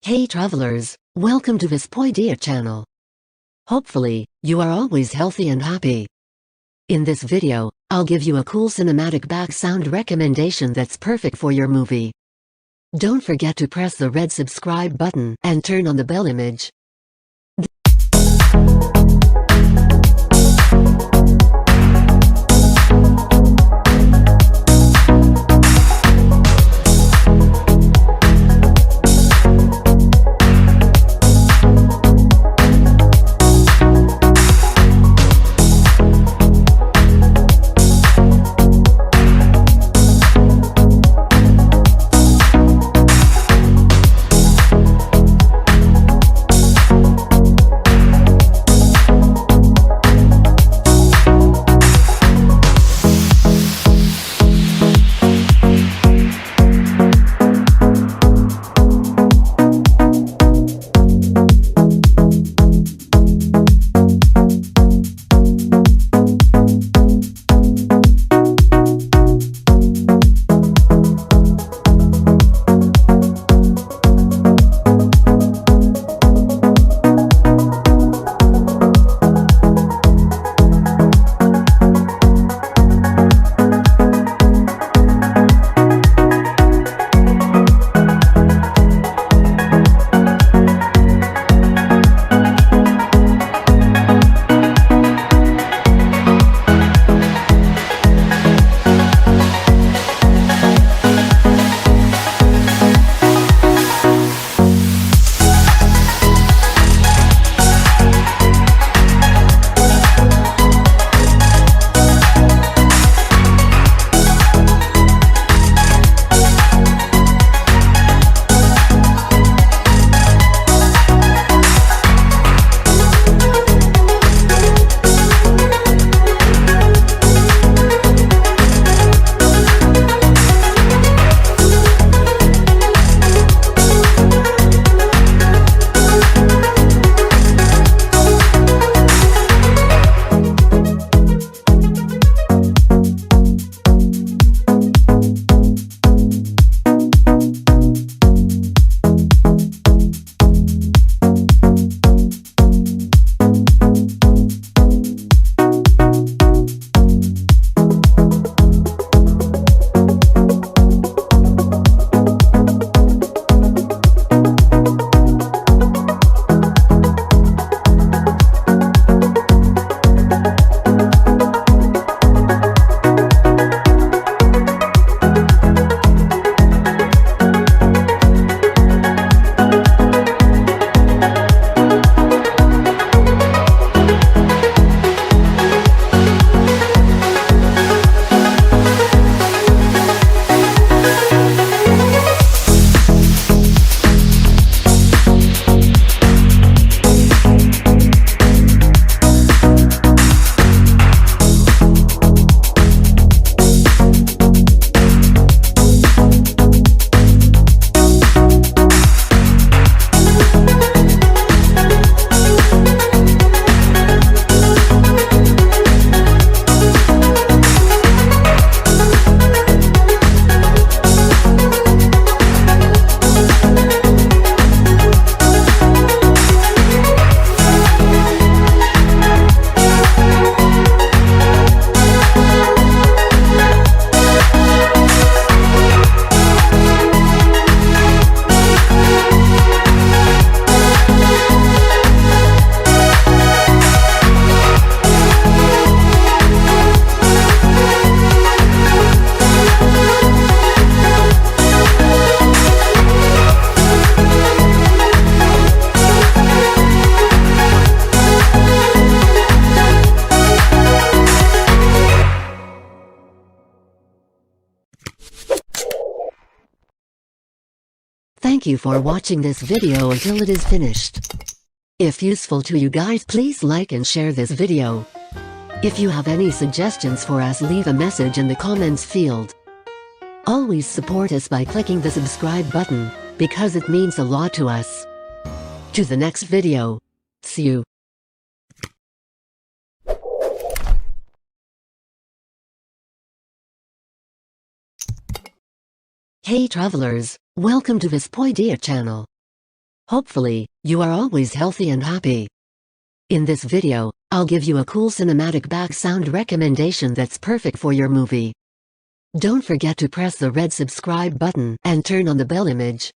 Hey travelers, welcome to this Poidia channel. Hopefully, you are always healthy and happy. In this video, I'll give you a cool cinematic back sound recommendation that's perfect for your movie. Don't forget to press the red subscribe button and turn on the bell image. Thank you for watching this video until it is finished. If useful to you guys, please like and share this video. If you have any suggestions for us, leave a message in the comments field. Always support us by clicking the subscribe button, because it means a lot to us. To the next video. See you. Hey travelers, welcome to this Poidia channel. Hopefully, you are always healthy and happy. In this video, I'll give you a cool cinematic back sound recommendation that's perfect for your movie. Don't forget to press the red subscribe button and turn on the bell image.